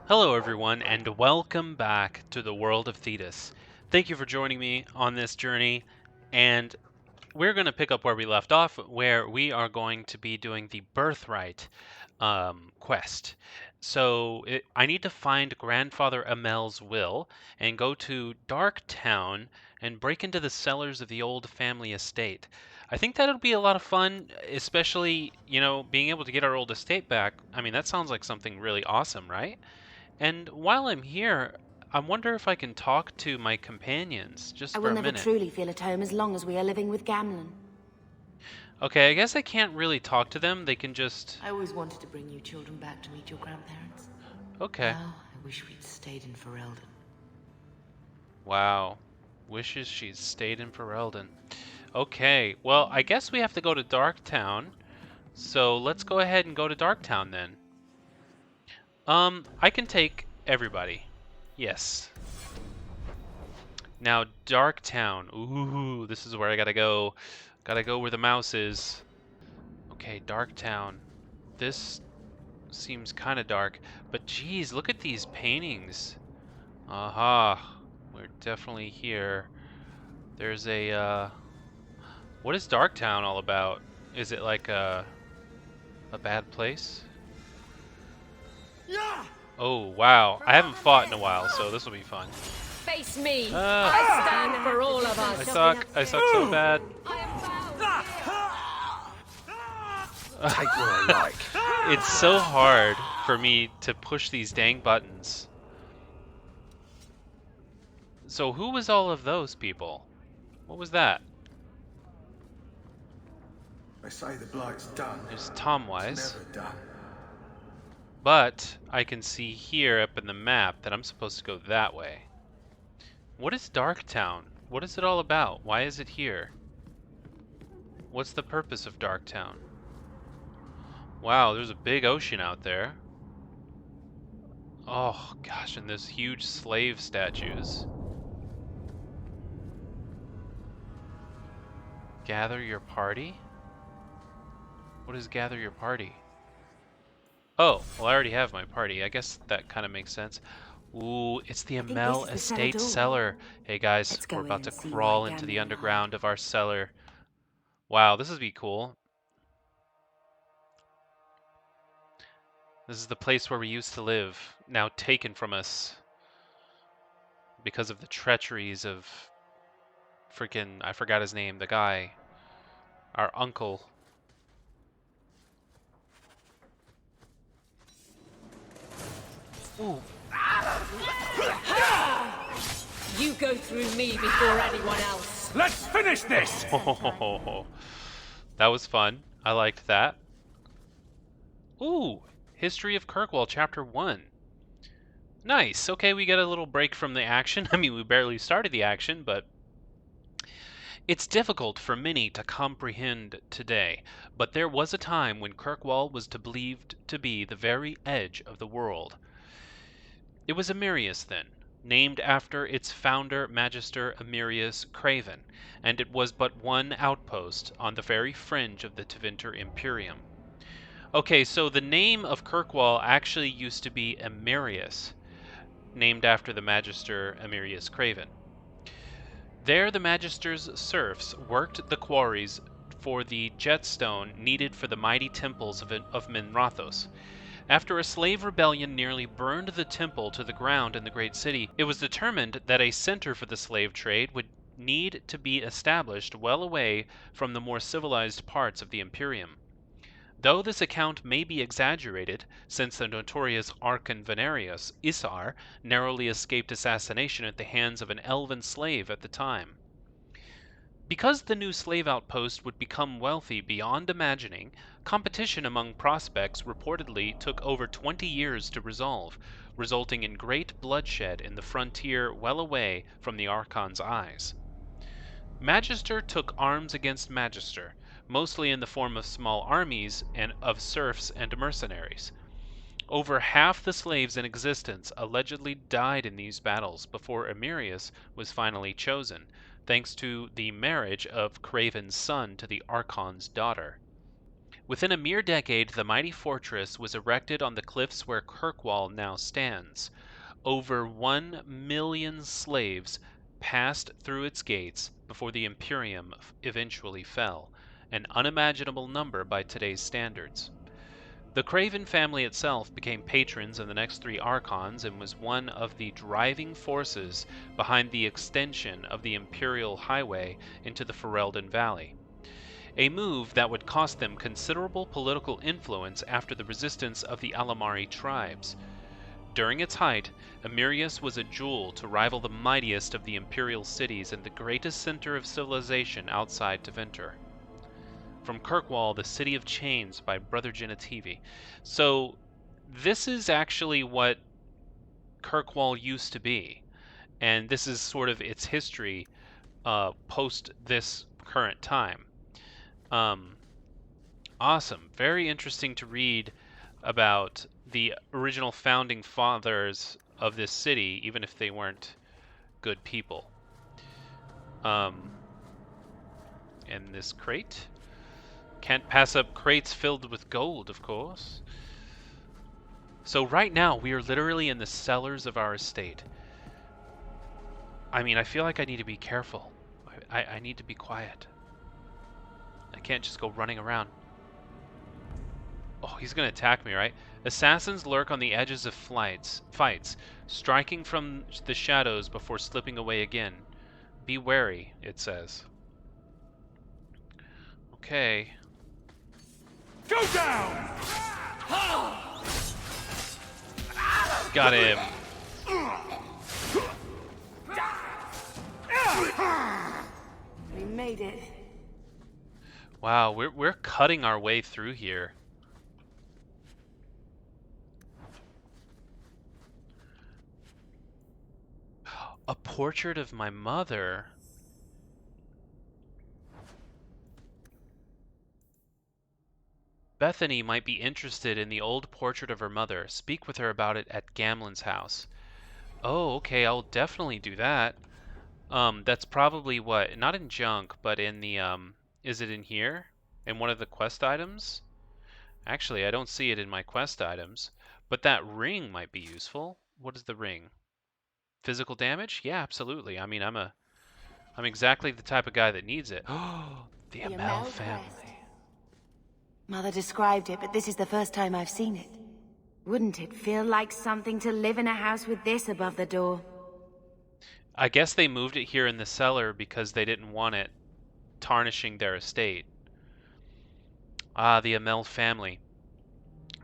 Hello, everyone, and welcome back to the world of Thetis. Thank you for joining me on this journey, and we're going to pick up where we left off, where we are going to be doing the Birthright quest. I need to find Grandfather Amell's will and go to Darktown and break into the cellars of the old family estate. I think that'll be a lot of fun, especially, being able to get our old estate back. I mean, that sounds like something really awesome, right? And while I'm here, I wonder if I can talk to my companions just I for will a never minute. truly feel at home as long as we are living with Gamlen. Okay, I guess I can't really talk to them. They can just... I always wanted to bring you children back to meet your grandparents. Okay. Now, I wish we'd stayed in Ferelden. Wow. Wishes she'd stayed in Ferelden. Okay, well, I guess we have to go to Darktown. So let's go ahead and go to Darktown then. I can take everybody. Yes. Now, Darktown. Ooh, this is where I gotta go. Gotta go where the mouse is. Okay, Darktown. This seems kind of dark, but geez, look at these paintings. Aha, we're definitely here. There's a, what is Darktown all about? Is it like a bad place? Oh, wow. I haven't fought in a while, so this will be fun. Face me! Ah, I stand for all of I us! suck. I suck so bad. I am bound! Take what I like. It's so hard for me to push these dang buttons. So who was all of those people? What was that? They say the blight's done. There's It's Tomwise. never done. But I can see here up in the map that I'm supposed to go that way. What is Darktown? What is it all about? Why is it here? What's the purpose of Darktown? Wow, there's a big ocean out there. Oh gosh, and there's huge slave statues. Gather your party? What is gather your party? Oh, well, I already have my party. I guess that kind of makes sense. Ooh, it's the think Amell this is the cellar Estate door. Cellar. Hey guys, Let's go we're in about to and see crawl why into the Gamlen underground of our cellar. Wow, this would be cool. This is the place where we used to live, now taken from us because of the treacheries of freaking, I forgot his name, the guy, our uncle. Ooh. You go through me before anyone else! Let's finish this! That was fun. I liked that. Ooh, History of Kirkwall, Chapter 1. Nice. Okay, we get a little break from the action. I mean, we barely started the action, but it's difficult for many to comprehend today, but there was a time when Kirkwall was believed to be the very edge of the world. It was Emirius then, named after its founder Magister Emirius Craven, and it was but one outpost on the very fringe of the Tevinter Imperium. Okay, so the name of Kirkwall actually used to be Emirius, named after the Magister Emirius Craven. There the Magister's serfs worked the quarries for the jetstone needed for the mighty temples of Minrathos. After a slave rebellion nearly burned the temple to the ground in the great city, it was determined that a center for the slave trade would need to be established well away from the more civilized parts of the Imperium. Though this account may be exaggerated, since the notorious Archon Venarius, Isar, narrowly escaped assassination at the hands of an elven slave at the time. Because the new slave outpost would become wealthy beyond imagining, competition among prospects reportedly took over 20 years to resolve, resulting in great bloodshed in the frontier well away from the Archon's eyes. Magister took arms against Magister, mostly in the form of small armies and of serfs and mercenaries. Over half the slaves in existence allegedly died in these battles before Emirius was finally chosen, thanks to the marriage of Craven's son to the Archon's daughter. Within a mere decade, the mighty fortress was erected on the cliffs where Kirkwall now stands. Over 1,000,000 slaves passed through its gates before the Imperium eventually fell, an unimaginable number by today's standards. The Craven family itself became patrons in the next 3 Archons and was one of the driving forces behind the extension of the Imperial Highway into the Ferelden Valley, a move that would cost them considerable political influence after the resistance of the Alamari tribes. During its height, Emirius was a jewel to rival the mightiest of the imperial cities and the greatest center of civilization outside Tevinter. From Kirkwall, the City of Chains by Brother Genitivi. So, this is actually what Kirkwall used to be, and this is sort of its history post this current time. Awesome. Very interesting to read about the original founding fathers of this city, even if they weren't good people. And this crate? Can't pass up crates filled with gold, of course. So right now, we are literally in the cellars of our estate. I mean, I feel like I need to be careful. I need to be quiet. I can't just go running around. Oh, he's going to attack me, right? Assassins lurk on the edges of fights, striking from the shadows before slipping away again. Be wary, it says. Okay. Go down! Got him. We made it. Wow, we're cutting our way through here. A portrait of my mother. Bethany might be interested in the old portrait of her mother. Speak with her about it at Gamlen's house. Oh, okay, I'll definitely do that. That's probably what, not in junk, but in the, is it in here? In one of the quest items? Actually, I don't see it in my quest items, but that ring might be useful. What is the ring? Physical damage? Yeah, absolutely. I mean, I'm exactly the type of guy that needs it. Oh, the Amell family. crest. Mother described it, but this is the first time I've seen it. Wouldn't it feel like something to live in a house with this above the door? I guess they moved it here in the cellar because they didn't want it tarnishing their estate. Ah, the Amell family.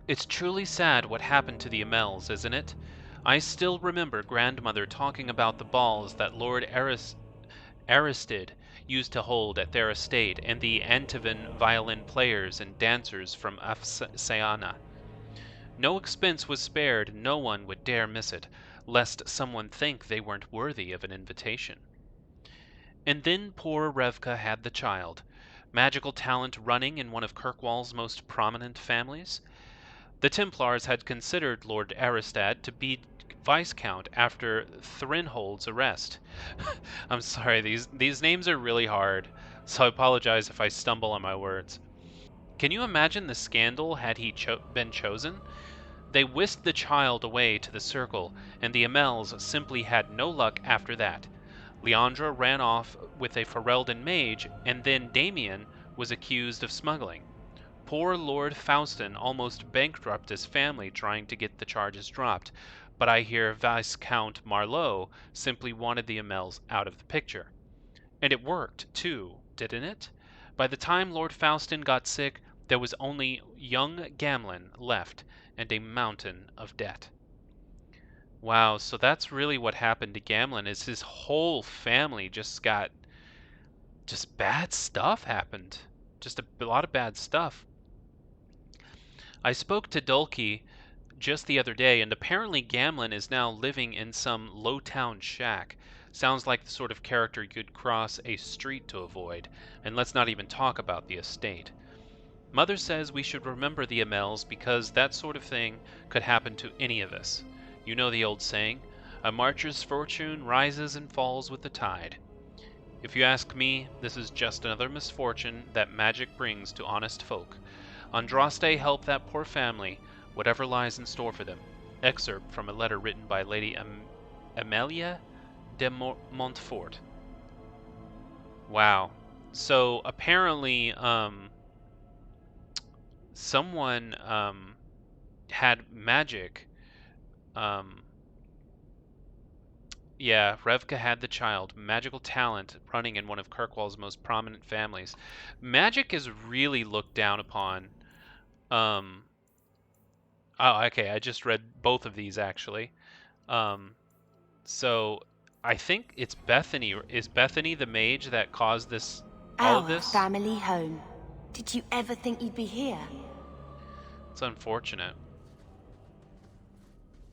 It's truly sad what happened to the Amells, isn't it? I still remember grandmother talking about the balls that Lord Aristid used to hold at their estate and the Antivan violin players and dancers from Afsayana. No expense was spared, no one would dare miss it, lest someone think they weren't worthy of an invitation. And then poor Revka had the child, magical talent running in one of Kirkwall's most prominent families. The Templars had considered Lord Aristad to be Viscount after Thrinhold's arrest. I'm sorry, these names are really hard, so I apologize if I stumble on my words. Can you imagine the scandal had he been chosen? They whisked the child away to the circle, and the Amells simply had no luck after that. Leandra ran off with a Ferelden mage, and then Damien was accused of smuggling. Poor Lord Faustin almost bankrupted his family trying to get the charges dropped, but I hear Viscount Marlowe simply wanted the Amells out of the picture. And it worked, too, didn't it? By the time Lord Faustin got sick, there was only young Gamlen left and a mountain of debt. Wow, so that's really what happened to Gamlen, is his whole family just bad stuff happened. Just a lot of bad stuff. I spoke to Dulce just the other day, and apparently Gamlen is now living in some low-town shack. Sounds like the sort of character you'd cross a street to avoid, and let's not even talk about the estate. Mother says we should remember the Amells because that sort of thing could happen to any of us. You know the old saying, a marcher's fortune rises and falls with the tide. If you ask me, this is just another misfortune that magic brings to honest folk. Andraste, help that poor family, whatever lies in store for them. Excerpt from a letter written by Lady Amelia de Montfort. Wow. So apparently, someone had magic. Yeah, Revka had the child. Magical talent running in one of Kirkwall's most prominent families. Magic is really looked down upon. Oh, okay. I just read both of these actually. So I think it's Bethany. Is Bethany the mage that caused this? All of Our this? family home. Did you ever think you'd be here? It's unfortunate.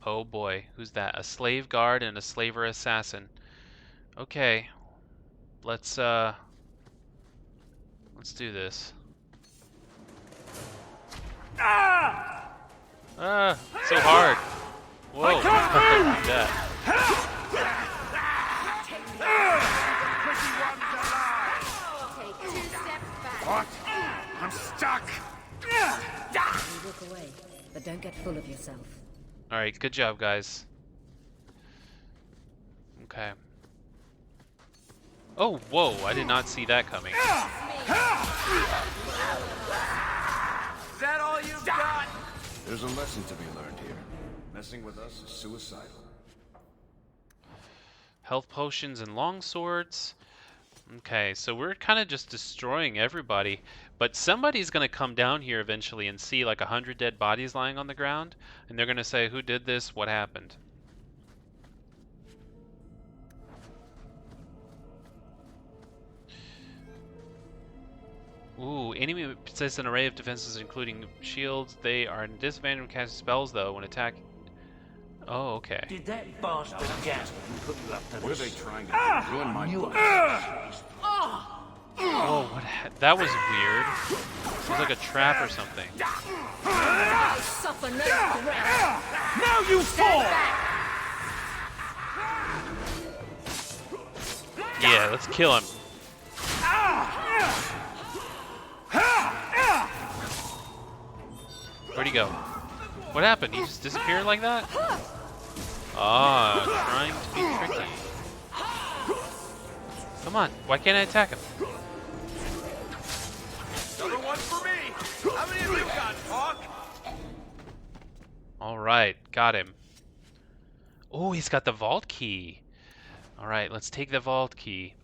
Oh boy, who's that? A slave guard and a slaver assassin. Okay, let's do this. So hard. Whoa. That. What? I'm stuck! You walk away, but don't get full of yourself. Alright, good job, guys. Okay. Oh, whoa, I did not see that coming. Is that all you've got? There's a lesson to be learned here. Messing with us is suicidal. Health potions and long swords. Okay, so we're kind of just destroying everybody. But somebody's going to come down here eventually and see like 100 dead bodies lying on the ground. And they're going to say, who did this? What happened? Ooh, enemy possess an array of defenses including shields. They are in disadvantage when casting spells though when attack. Oh, okay. Did that bastard Gaston put you up to What are this? they trying to do? Ruin my book? Oh, what? That was weird. It was like a trap or something. Suffer no threat. Now you fall! Yeah, let's kill him. Where'd he go? What happened? He just disappeared like that? Ah, trying to be tricky. Come on, why can't I attack him? Another one for me! How many of you got, Hawk? Alright, got him. Oh, he's got the vault key. Alright, let's take the vault key.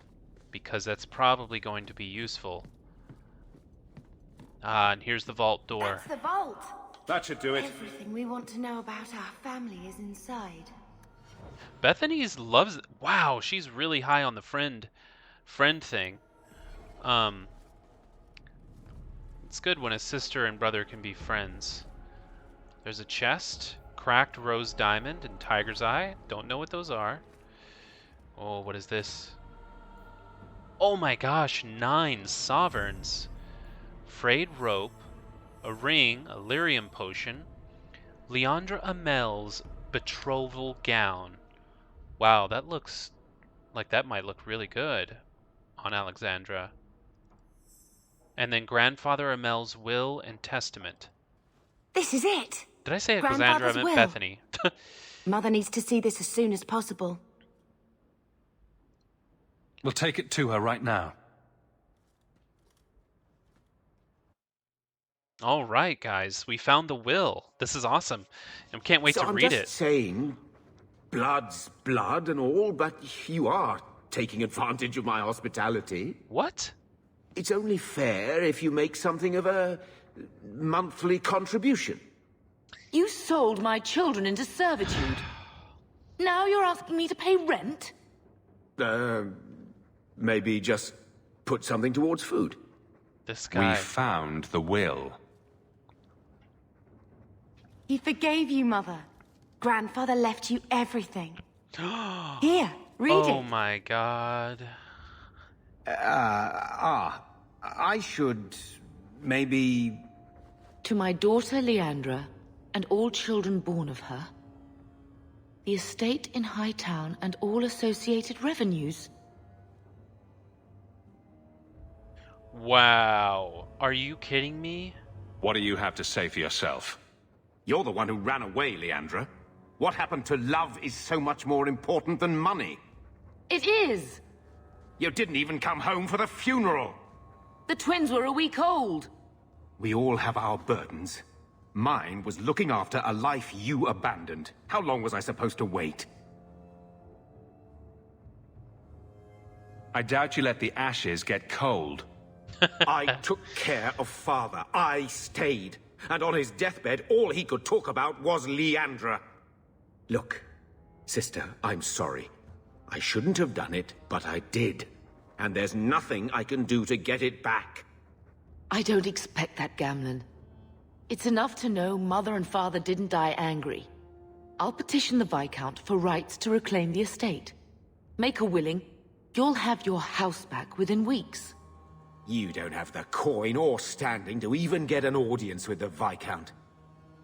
Because that's probably going to be useful. Ah, and here's the vault door. That's the vault. That should do it. Everything we want to know about our family is inside. Bethany's loves. Wow, she's really high on the friend thing. It's good when a sister and brother can be friends. There's a chest, cracked rose diamond, and tiger's eye. Don't know what those are. Oh, what is this? Oh my gosh, 9 sovereigns. Frayed rope, a ring, a lyrium potion, Leandra Amell's betrothal gown. Wow, that looks like that might look really good on Alexandra. And then Grandfather Amell's will and testament. This is it. Did I say Alexandra? I Grandfather's meant will. Bethany. Mother needs to see this as soon as possible. We'll take it to her right now. All right, guys, we found the will. This is awesome. I can't wait to I'm read just it. saying, blood's blood and all, but you are taking advantage of my hospitality. What? It's only fair if you make something of a monthly contribution. You sold my children into servitude. Now you're asking me to pay rent? Maybe just put something towards food. This guy. We found the will. He forgave you, Mother. Grandfather left you everything. Here, read it. Oh my god. I should maybe... To my daughter Leandra, and all children born of her, the estate in Hightown and all associated revenues. Wow. Are you kidding me? What do you have to say for yourself? You're the one who ran away, Leandra. What happened to love is so much more important than money. It is! You didn't even come home for the funeral. The twins were a week old. We all have our burdens. Mine was looking after a life you abandoned. How long was I supposed to wait? I doubt you let the ashes get cold. I took care of Father. I stayed. And on his deathbed, all he could talk about was Leandra. Look, sister, I'm sorry. I shouldn't have done it, but I did. And there's nothing I can do to get it back. I don't expect that, Gamlen. It's enough to know Mother and Father didn't die angry. I'll petition the Viscount for rights to reclaim the estate. Make her willing, you'll have your house back within weeks. You don't have the coin or standing to even get an audience with the Viscount.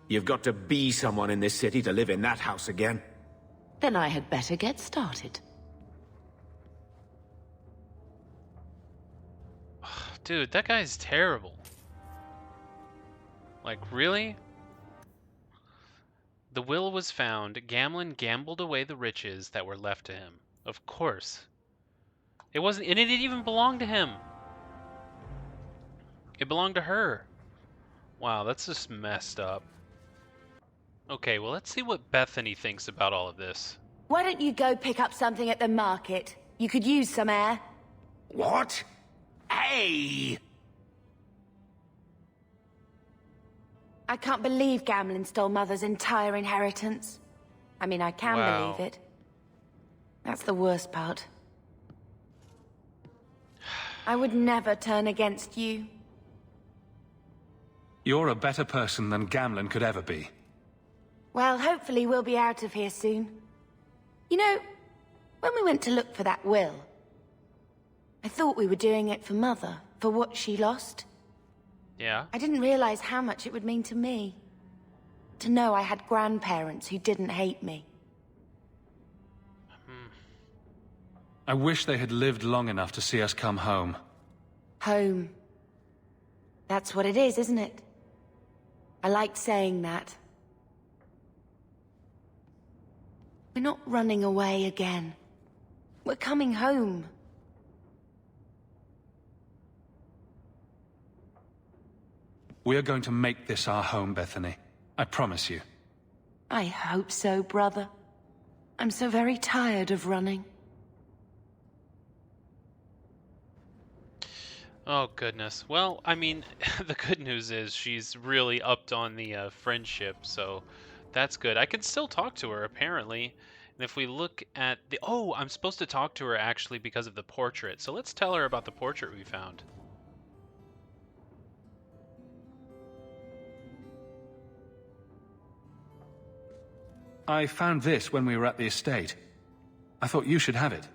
You've got to be someone in this city to live in that house again. Then I had better get started. Dude, that guy's terrible. Like, really? The will was found. Gamlen gambled away the riches that were left to him. Of course. It wasn't, and it didn't even belong to him. It belonged to her. Wow, that's just messed up. Okay, well, let's see what Bethany thinks about all of this. Why don't you go pick up something at the market? You could use some air. What? Hey! I can't believe Gamlen stole Mother's entire inheritance. I mean, I can Wow. believe it. That's the worst part. I would never turn against you. You're a better person than Gamlen could ever be. Well, hopefully we'll be out of here soon. You know, when we went to look for that will, I thought we were doing it for Mother, for what she lost. Yeah? I didn't realize how much it would mean to me. To know I had grandparents who didn't hate me. I wish they had lived long enough to see us come home. Home. That's what it is, isn't it? I liked saying that. We're not running away again. We're coming home. We are going to make this our home, Bethany. I promise you. I hope so, brother. I'm so very tired of running. Oh, goodness. Well, I mean, the good news is she's really upped on the friendship, so that's good. I can still talk to her, apparently. And if we look at the... Oh, I'm supposed to talk to her, actually, because of the portrait. So let's tell her about the portrait we found. I found this when we were at the estate. I thought you should have it.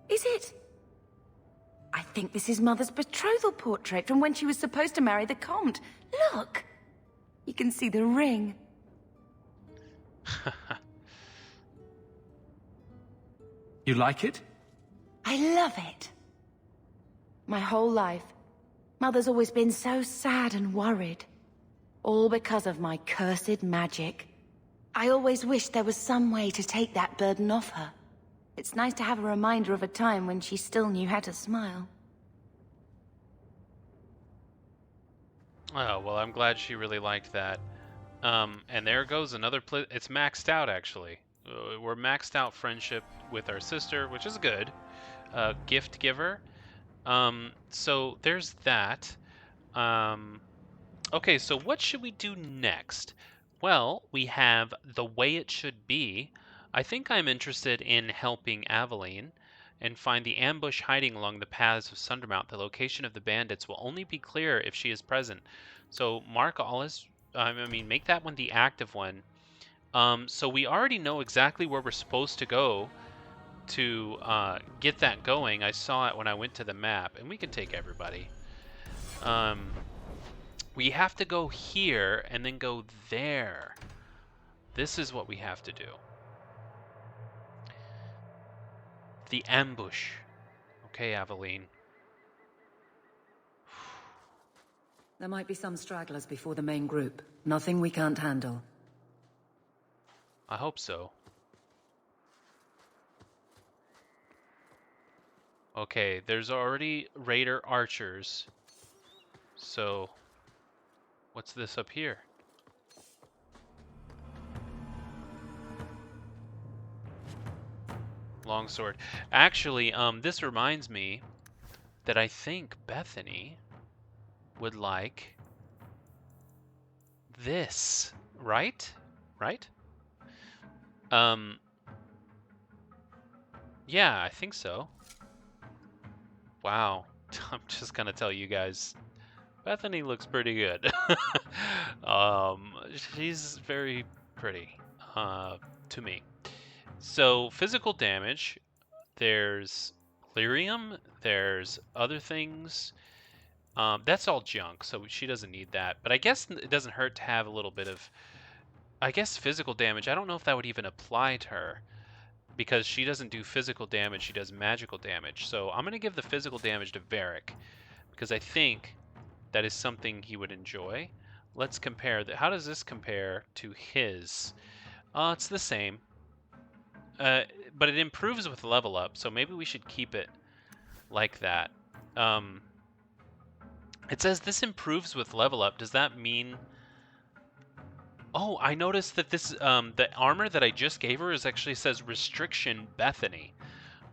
Is it? I think this is Mother's betrothal portrait from when she was supposed to marry the Comte. Look! You can see the ring. You like it? I love it. My whole life, Mother's always been so sad and worried. All because of my cursed magic. I always wished there was some way to take that burden off her. It's nice to have a reminder of a time when she still knew how to smile. Oh, well, I'm glad she really liked that. And there goes another... It's maxed out, actually. We're maxed out friendship with our sister, which is good. Gift giver. So there's that. Okay, so what should we do next? Well, we have The Way It Should Be. I think I'm interested in helping Aveline and find the ambush hiding along the paths of Sundermount. The location of the bandits will only be clear if she is present. So mark all as... make that one the active one. So we already know exactly where we're supposed to go to get that going. I saw it when I went to the map, and we can take everybody. We have to go here and then go there. This is what we have to do. The ambush. Okay, Aveline. There might be some stragglers before the main group. Nothing we can't handle. I hope so. Okay, there's already raider archers. So, what's this up here? Longsword. Actually, this reminds me that I think Bethany would like this, right? Right? Yeah, I think so. Wow. I'm just gonna tell you guys, Bethany looks pretty good. She's very pretty, to me. So, physical damage, there's lyrium, there's other things. That's all junk, so she doesn't need that. But I guess it doesn't hurt to have a little bit of, I guess, physical damage. I don't know if that would even apply to her, because she doesn't do physical damage, she does magical damage. So I'm going to give the physical damage to Varric, because I think that is something he would enjoy. Let's compare that. How does this compare to his? It's the same. But it improves with level up, so maybe we should keep it like that. It says this improves with level up. Does that mean... Oh, I noticed that this the armor that I just gave her actually says Restriction Bethany.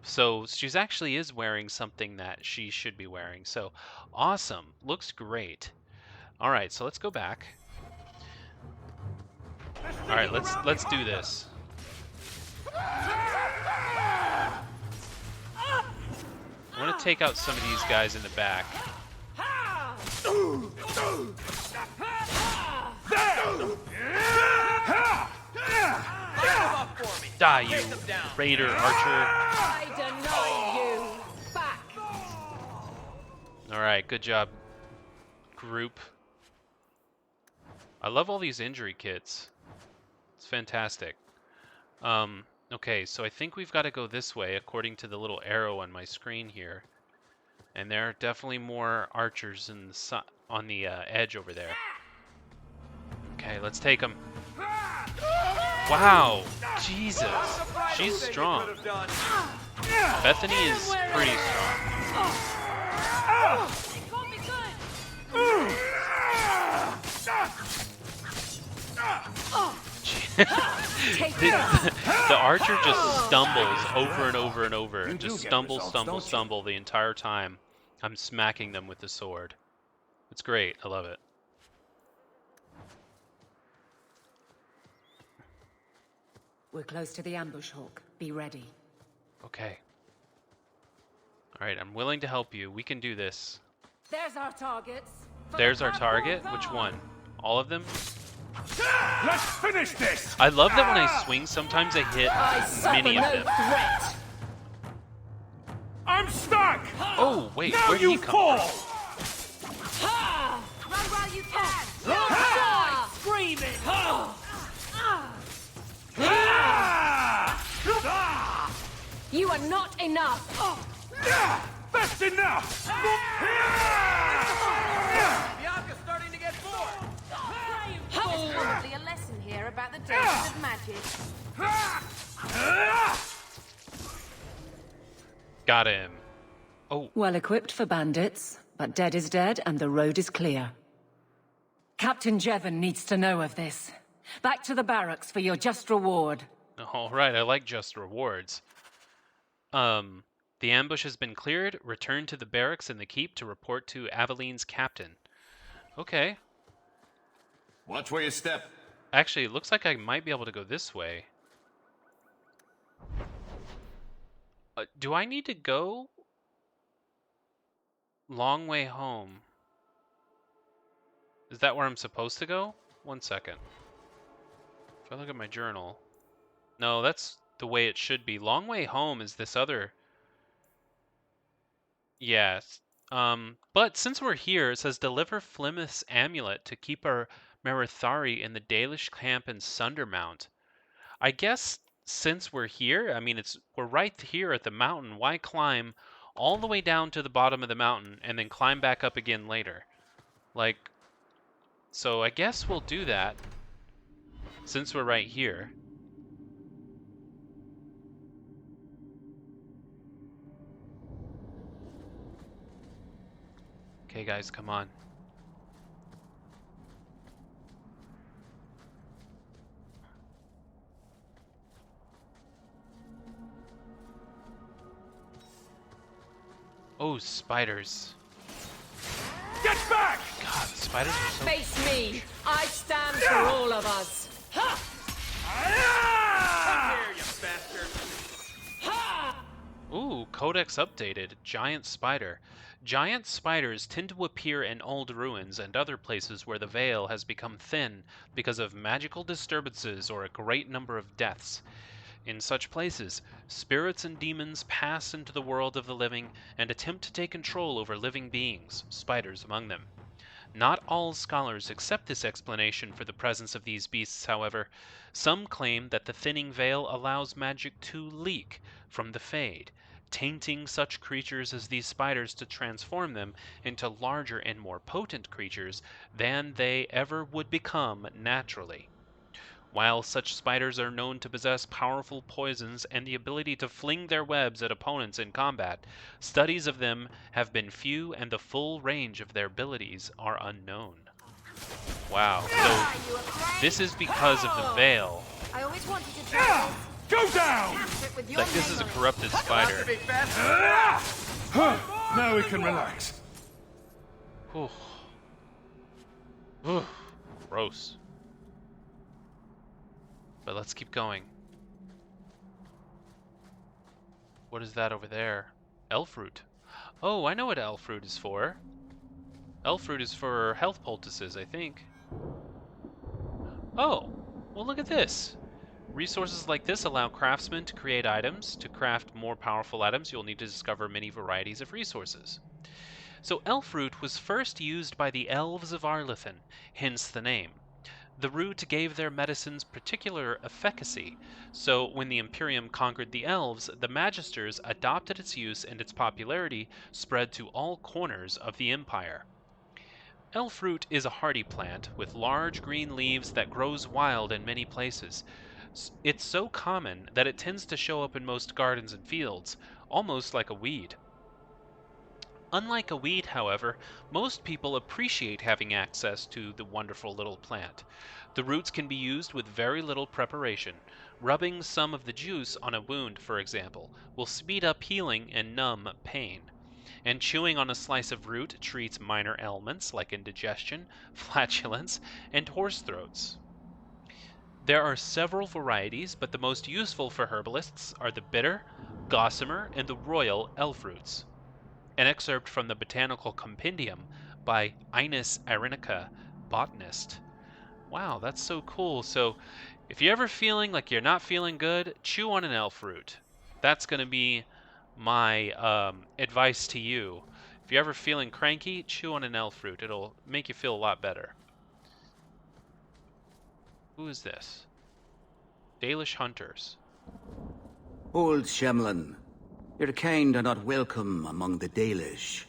So she's actually is wearing something that she should be wearing. So awesome. Looks great. All right, so let's go back. All right, let's do this. I want to take out some of these guys in the back. Die, you raider archer. I deny you. Back. All right, good job, group. I love all these injury kits. It's fantastic. Okay, so I think we've got to go this way according to the little arrow on my screen here. And there are definitely more archers in the on the edge over there. Okay, let's take them. Wow, Jesus, she's strong. Bethany is pretty strong. The archer just stumbles over and over and over. Just stumble the entire time I'm smacking them with the sword. It's great. I love it. We're close to the ambush, Hawk. Be ready. Okay. All right, I'm willing to help you. We can do this. There's our targets. There's our target. Which one? All of them? Let's finish this! I love that when I swing, sometimes I hit many of them. Threat. I'm stuck! Oh, wait, Now where did he you come fall! from? Run while you can. Die screaming. You are not enough. That's enough! Bianca's starting to get bored! There's probably a lesson here about the dangers of magic. Got him. Oh, Well equipped for bandits, but dead is dead and the road is clear. Captain Jevon needs to know of this. Back to the barracks for your just reward. all right. I like just rewards. The ambush has been cleared. Return to the barracks in the keep to report to Aveline's captain. Okay. Watch where you step. Actually, it looks like I might be able to go this way. Do I need to go? Long way home. Is that where I'm supposed to go? 1 second. If I look at my journal. No, that's the way it should be. Long way home is this other... Yes. But since we're here, it says deliver Flimith's amulet to Keeper Merithari in the Dalish Camp in Sundermount. I guess since we're here, I mean, we're right here at the mountain. Why climb all the way down to the bottom of the mountain and then climb back up again later? Like, So I guess we'll do that since we're right here. Okay, guys, come on. Oh, spiders. Get back! God, the spiders are so... Face me! I stand for all of us! Ha! Come here, you bastard! Ooh, codex updated. Giant spider. Giant spiders tend to appear in old ruins and other places where the veil has become thin because of magical disturbances or a great number of deaths. In such places, spirits and demons pass into the world of the living and attempt to take control over living beings, spiders among them. Not all scholars accept this explanation for the presence of these beasts, however. Some claim that the thinning veil allows magic to leak from the Fade, tainting such creatures as these spiders to transform them into larger and more potent creatures than they ever would become naturally. While such spiders are known to possess powerful poisons and the ability to fling their webs at opponents in combat, studies of them have been few and the full range of their abilities are unknown. Wow, so this is because of the veil. I always wanted to try this. Go down! Like, this is a corrupted spider. Now we can relax. Whew. Whew. Gross. But let's keep going. What is that over there? Elfroot. Oh, I know what Elfroot is for. Elfroot is for health poultices, I think. Oh, well look at this. Resources like this allow craftsmen to create items. To craft more powerful items, you'll need to discover many varieties of resources. So Elfroot was first used by the Elves of Arlathan, hence the name. The root gave their medicines particular efficacy, so when the Imperium conquered the Elves, the Magisters adopted its use and its popularity spread to all corners of the Empire. Elfroot is a hardy plant with large green leaves that grows wild in many places. It's so common that it tends to show up in most gardens and fields, almost like a weed. Unlike a weed, however, most people appreciate having access to the wonderful little plant. The roots can be used with very little preparation. Rubbing some of the juice on a wound, for example, will speed up healing and numb pain. And chewing on a slice of root treats minor ailments like indigestion, flatulence, and hoarse throats. There are several varieties, but the most useful for herbalists are the bitter, gossamer, and the royal elfroots. An excerpt from the Botanical Compendium by Ines Arinica, botanist. Wow, that's so cool. So, if you're ever feeling like you're not feeling good, chew on an elfroot. That's going to be my advice to you. If you're ever feeling cranky, chew on an elfroot. It'll make you feel a lot better. Who is this? Dalish hunters. Old Shemlin, your kind are not welcome among the Dalish.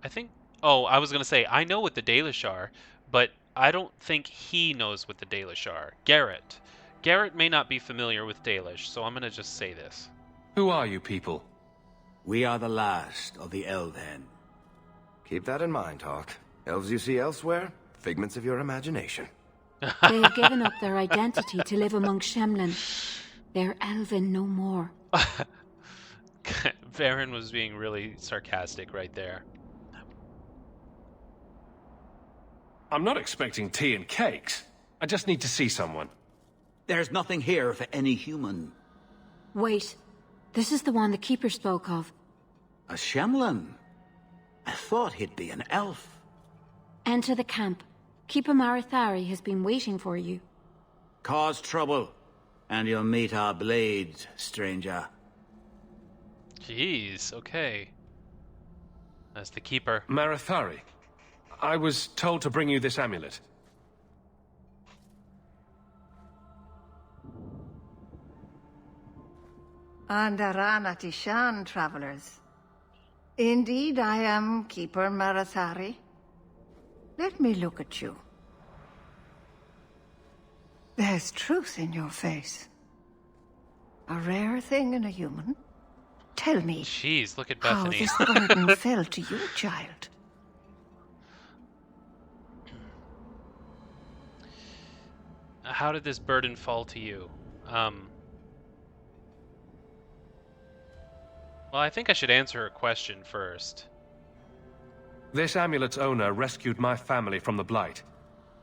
I think... Oh, I was going to say, I know what the Dalish are, but I don't think he knows what the Dalish are. Garrett. Garrett may not be familiar with Dalish, so I'm going to just say this. Who are you people? We are the last of the Elven. Keep that in mind, Hawk. Elves you see elsewhere, figments of your imagination. They have given up their identity to live among Shemlin. They're Elven no more. Varen was being really sarcastic right there. I'm not expecting tea and cakes. I just need to see someone. There's nothing here for any human. Wait. This is the one the Keeper spoke of. A Shemlin? I thought he'd be an elf. Enter the camp. Keeper Marithari has been waiting for you. Cause trouble, and you'll meet our blades, stranger. Jeez, okay. That's the Keeper. Marithari, I was told to bring you this amulet. Andarana Tishan, travelers. Indeed, I am Keeper Marathari. Let me look at you. There's truth in your face. A rare thing in a human. Tell me, jeez, look at how Bethany. this burden fell to you, child. How did this burden fall to you? Well, I think I should answer her question first. This amulet's owner rescued my family from the Blight.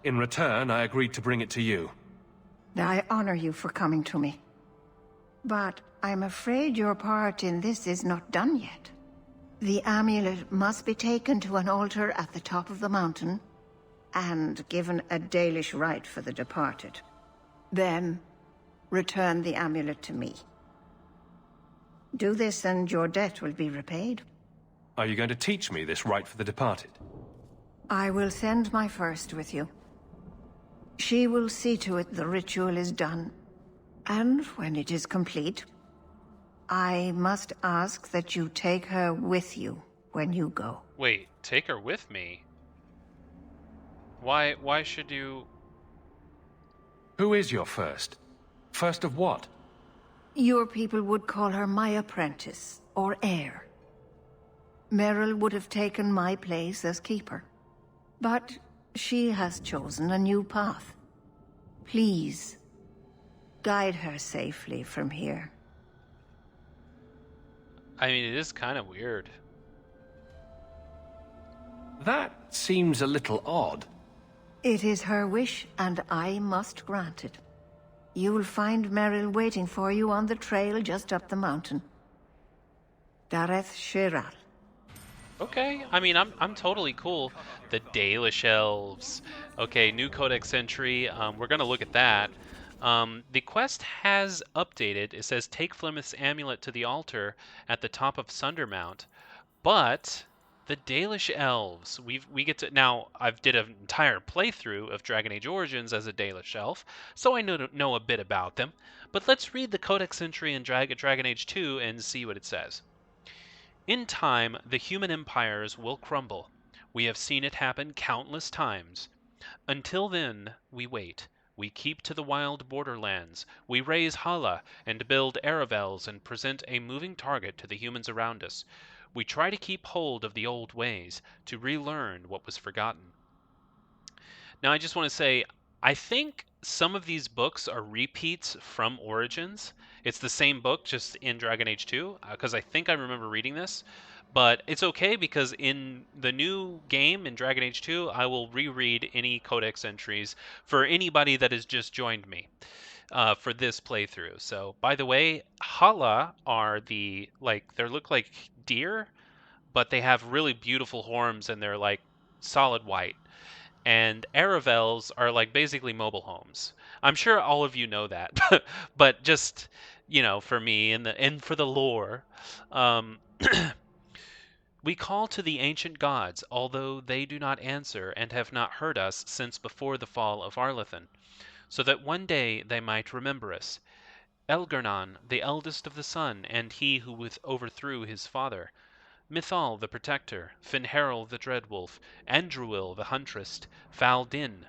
In return, I agreed to bring it to you. I honor you for coming to me. But I'm afraid your part in this is not done yet. The amulet must be taken to an altar at the top of the mountain and given a Dalish rite for the departed. Then, return the amulet to me. Do this and your debt will be repaid. Are you going to teach me this rite for the departed? I will send my first with you. She will see to it the ritual is done. And when it is complete, I must ask that you take her with you when you go. Wait, take her with me? Why should you... Who is your first? First of what? Your people would call her my apprentice, or heir. Merrill would have taken my place as keeper. But she has chosen a new path. Please, guide her safely from here. I mean, it is kind of weird. That seems a little odd. It is her wish, and I must grant it. You will find Merrill waiting for you on the trail just up the mountain. Dareth Shiral. Okay, I mean, I'm totally cool. The Dalish Elves. Okay, new codex entry. We're gonna look at that. The quest has updated. It says take Flemeth's amulet to the altar at the top of Sundermount, but the Dalish Elves. We get to now. I've did an entire playthrough of Dragon Age Origins as a Dalish Elf, so I know a bit about them. But let's read the codex entry in Dragon Age 2 and see what it says. In time, the human empires will crumble. We have seen it happen countless times. Until then, we wait. We keep to the wild borderlands. We raise Hala and build Anderfels and present a moving target to the humans around us. We try to keep hold of the old ways, to relearn what was forgotten. Now, I just want to say, I think some of these books are repeats from Origins. It's the same book, just in Dragon Age 2, because I think I remember reading this. But it's okay, because in the new game, in Dragon Age 2, I will reread any codex entries for anybody that has just joined me for this playthrough. So, by the way, Hala are they look like deer, but they have really beautiful horns, and they're like solid white. And Anderfels are like basically mobile homes. I'm sure all of you know that, but just, for me and for the lore, we call to the ancient gods, although they do not answer and have not heard us since before the fall of Arlathan, so that one day they might remember us. Elgernon, the eldest of the sun, and he who overthrew his father. Mithal the protector, Finharel the dreadwolf, Andruil the huntress, Falundin,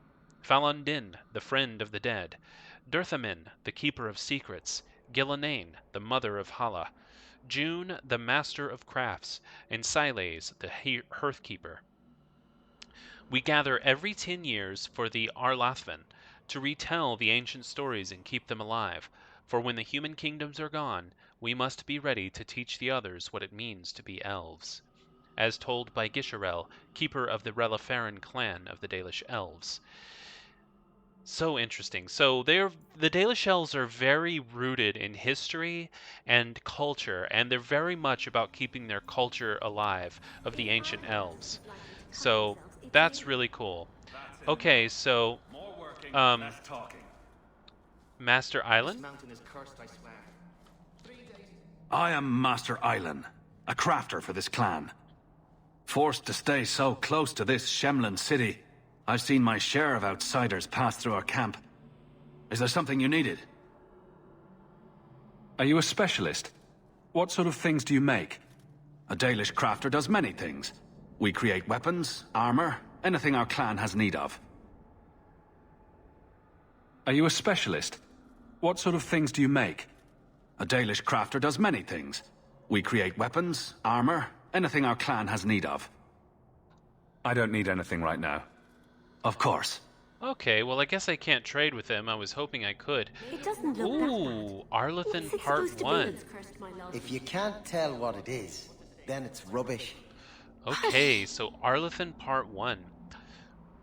the friend of the dead, Durthamin, the keeper of secrets, Gillanane, the mother of Hala, June, the master of crafts, and Siles, the hearthkeeper. We gather every 10 years for the Arlathan, to retell the ancient stories and keep them alive, for when the human kingdoms are gone, we must be ready to teach the others what it means to be elves. As told by Gisharel, keeper of the Relifaran clan of the Dalish Elves. So interesting. So the Dalish Elves are very rooted in history and culture, and they're very much about keeping their culture alive of the ancient elves. So that's really cool. Okay, so Master Ilen? I am Master Ilen, a crafter for this clan. Forced to stay so close to this Shemlin city, I've seen my share of outsiders pass through our camp. Is there something you needed? Are you a specialist? What sort of things do you make? A Dalish crafter does many things. We create weapons, armor, anything our clan has need of. Are you a specialist? What sort of things do you make? A Dalish crafter does many things. We create weapons, armor, anything our clan has need of. I don't need anything right now. Of course. Okay, well I guess I can't trade with him. I was hoping I could. It doesn't look Ooh, Arlathan Part 1. If you can't tell what it is, then it's rubbish. Okay, so Arlathan Part 1.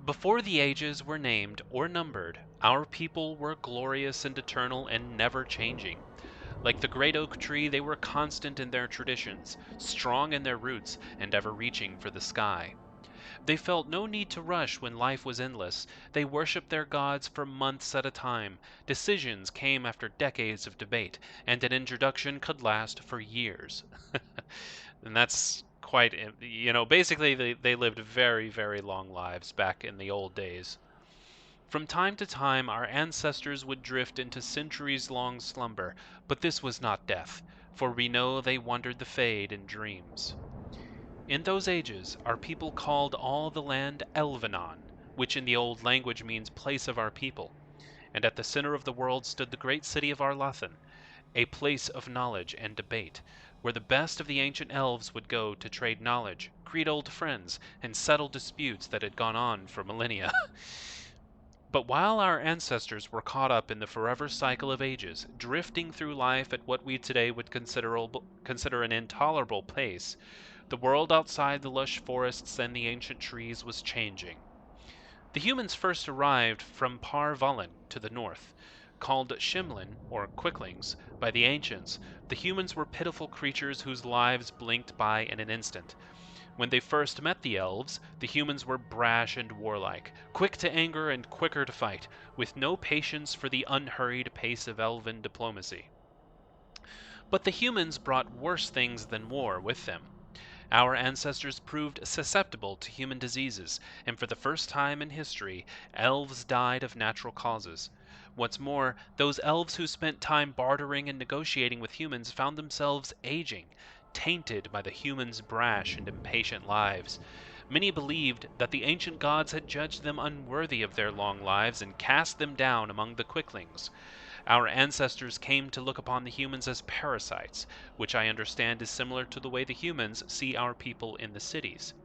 Before the ages were named or numbered, our people were glorious and eternal and never changing. Like the great oak tree, they were constant in their traditions, strong in their roots, and ever reaching for the sky. They felt no need to rush when life was endless. They worshipped their gods for months at a time. Decisions came after decades of debate, and an introduction could last for years. And that's quite, basically they lived very, very long lives back in the old days. From time to time, our ancestors would drift into centuries-long slumber, but this was not death, for we know they wandered the Fade in dreams. In those ages, our people called all the land Elvenon, which in the old language means place of our people. And at the center of the world stood the great city of Arlathan, a place of knowledge and debate, where the best of the ancient elves would go to trade knowledge, greet old friends, and settle disputes that had gone on for millennia. But while our ancestors were caught up in the forever cycle of ages, drifting through life at what we today would consider an intolerable pace, the world outside the lush forests and the ancient trees was changing. The humans first arrived from Par Vollen to the north. Called Shemlin, or Quicklings, by the ancients, the humans were pitiful creatures whose lives blinked by in an instant. When they first met the elves, the humans were brash and warlike, quick to anger and quicker to fight, with no patience for the unhurried pace of elven diplomacy. But the humans brought worse things than war with them. Our ancestors proved susceptible to human diseases, and for the first time in history, elves died of natural causes. What's more, those elves who spent time bartering and negotiating with humans found themselves aging, tainted by the humans' brash and impatient lives. Many believed that the ancient gods had judged them unworthy of their long lives and cast them down among the Quicklings. Our ancestors came to look upon the humans as parasites, which I understand is similar to the way the humans see our people in the cities.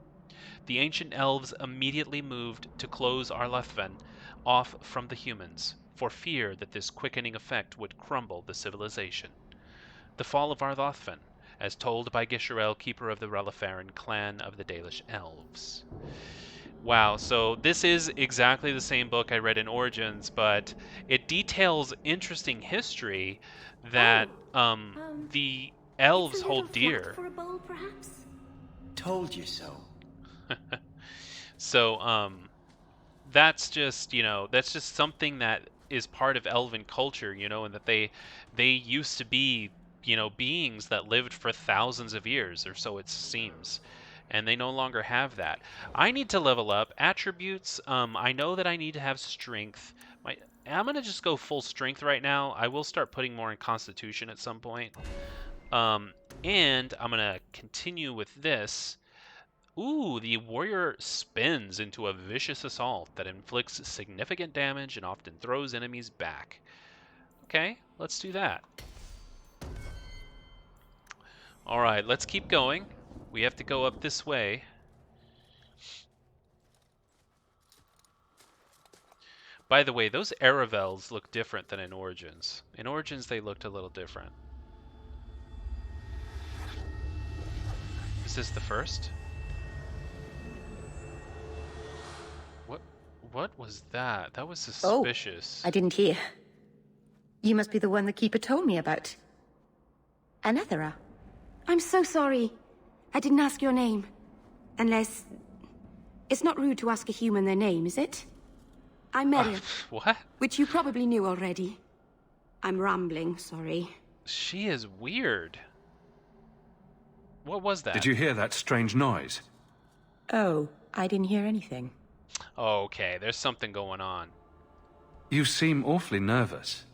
The ancient elves immediately moved to close Arlathan off from the humans, for fear that this quickening effect would crumble the civilization. The fall of Arlathan, as told by Gisharel, keeper of the Relifaran clan of the Dalish Elves. Wow, so this is exactly the same book I read in Origins, but it details interesting history that the elves hold dear. For a bowl, perhaps? Told you so. So that's just something that is part of elven culture, and that they used to be, beings that lived for thousands of years, or so it seems. And they no longer have that. I need to level up. Attributes, I know that I need to have strength. I'm going to just go full strength right now. I will start putting more in Constitution at some point. And I'm going to continue with this. Ooh, the warrior spins into a vicious assault that inflicts significant damage and often throws enemies back. Okay, let's do that. Alright, let's keep going. We have to go up this way. By the way, those Anderfels look different than in Origins. In Origins, they looked a little different. Is this the first? What was that? That was suspicious. Oh, I didn't hear. You must be the one the Keeper told me about. Anethera. I'm so sorry. I didn't ask your name. Unless... It's not rude to ask a human their name, is it? I'm Merrill. What? Which you probably knew already. I'm rambling, sorry. She is weird. What was that? Did you hear that strange noise? Oh, I didn't hear anything. Okay, there's something going on. You seem awfully nervous.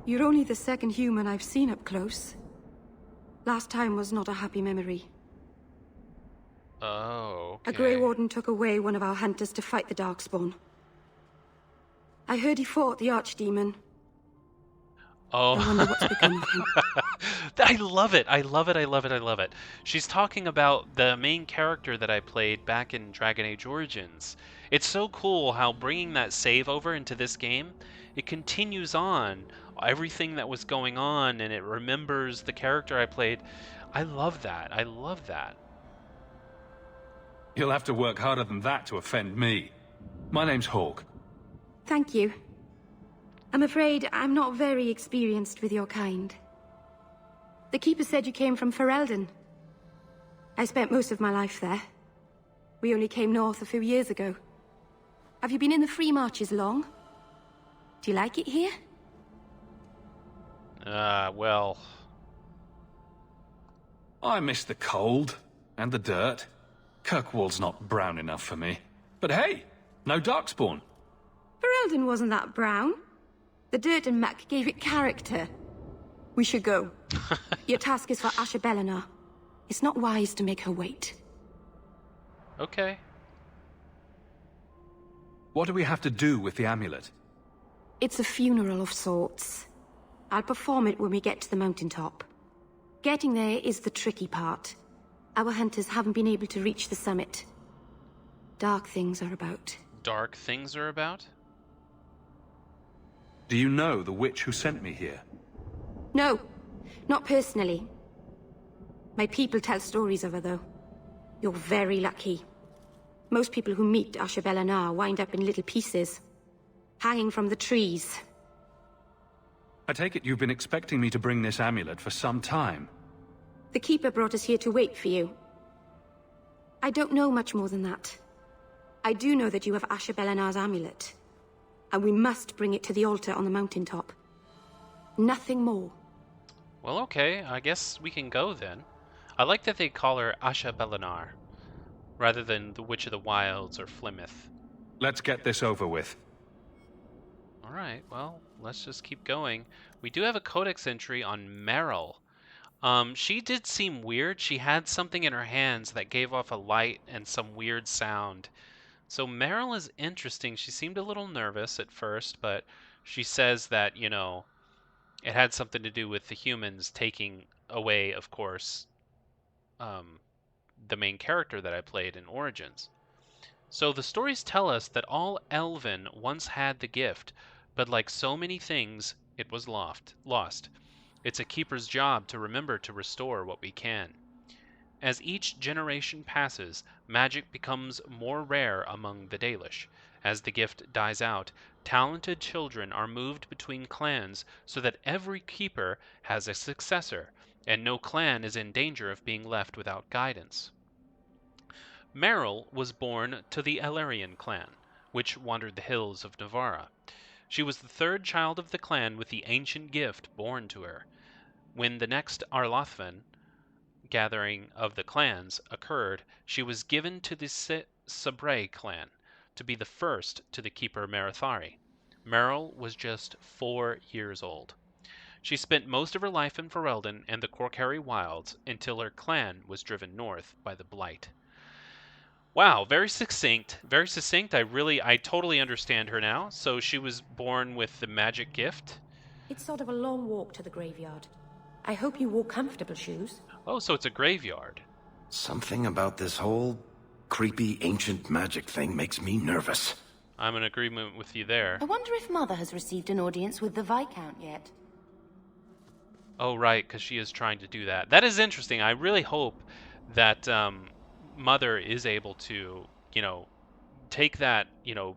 You're only the second human I've seen up close. Last time was not a happy memory. Oh, okay. A Grey Warden took away one of our hunters to fight the Darkspawn. I heard he fought the Archdemon. Oh. I wonder what's become of him. I love it. I love it. I love it. I love it. She's talking about the main character that I played back in Dragon Age Origins. It's so cool how bringing that save over into this game, it continues on everything that was going on and it remembers the character I played. I love that. I love that. You'll have to work harder than that to offend me. My name's Hawk. Thank you. I'm afraid I'm not very experienced with your kind. The Keeper said you came from Ferelden. I spent most of my life there. We only came north a few years ago. Have you been in the Free Marches long? Do you like it here? Well... I miss the cold and the dirt. Kirkwall's not brown enough for me. But hey, no Darkspawn. Ferelden wasn't that brown. The dirt and muck gave it character. We should go. Your task is for Asha Belenar. It's not wise to make her wait. Okay. What do we have to do with the amulet? It's a funeral of sorts. I'll perform it when we get to the mountaintop. Getting there is the tricky part. Our hunters haven't been able to reach the summit. Dark things are about. Dark things are about? Do you know the witch who sent me here? No, not personally. My people tell stories of her, though. You're very lucky. Most people who meet Asha Belenar wind up in little pieces, hanging from the trees. I take it you've been expecting me to bring this amulet for some time. The Keeper brought us here to wait for you. I don't know much more than that. I do know that you have Asha Belenar's amulet, and we must bring it to the altar on the mountaintop. Nothing more. Well, okay, I guess we can go then. I like that they call her Asha Belenar, rather than the Witch of the Wilds or Flemeth. Let's get this over with. Alright, well, let's just keep going. We do have a codex entry on Merrill. She did seem weird. She had something in her hands that gave off a light and some weird sound. So Merrill is interesting. She seemed a little nervous at first, but she says that, you know, it had something to do with the humans taking away, of course, the main character that I played in Origins. So the stories tell us that all Elven once had the gift, but like so many things, it was lost. It's a keeper's job to remember to restore what we can. As each generation passes, magic becomes more rare among the Dalish. As the gift dies out, talented children are moved between clans so that every keeper has a successor, and no clan is in danger of being left without guidance. Merrill was born to the Elarian clan, which wandered the hills of Navarra. She was the third child of the clan with the ancient gift born to her. When the next Arlathan gathering of the clans occurred, she was given to the Sabray clan to be the first to the Keeper Merithari. Merrill was just 4 years old. She spent most of her life in Ferelden and the Korcari Wilds until her clan was driven north by the Blight. Wow, very succinct. Very succinct. I totally understand her now. So she was born with the magic gift. It's sort of a long walk to the graveyard. I hope you wore comfortable shoes. Oh, so it's a graveyard. Something about this whole creepy ancient magic thing makes me nervous. I'm in agreement with you there. I wonder if Mother has received an audience with the Viscount yet. Oh, right, because she is trying to do that. That is interesting. I really hope that Mother is able to, you know, take that, you know,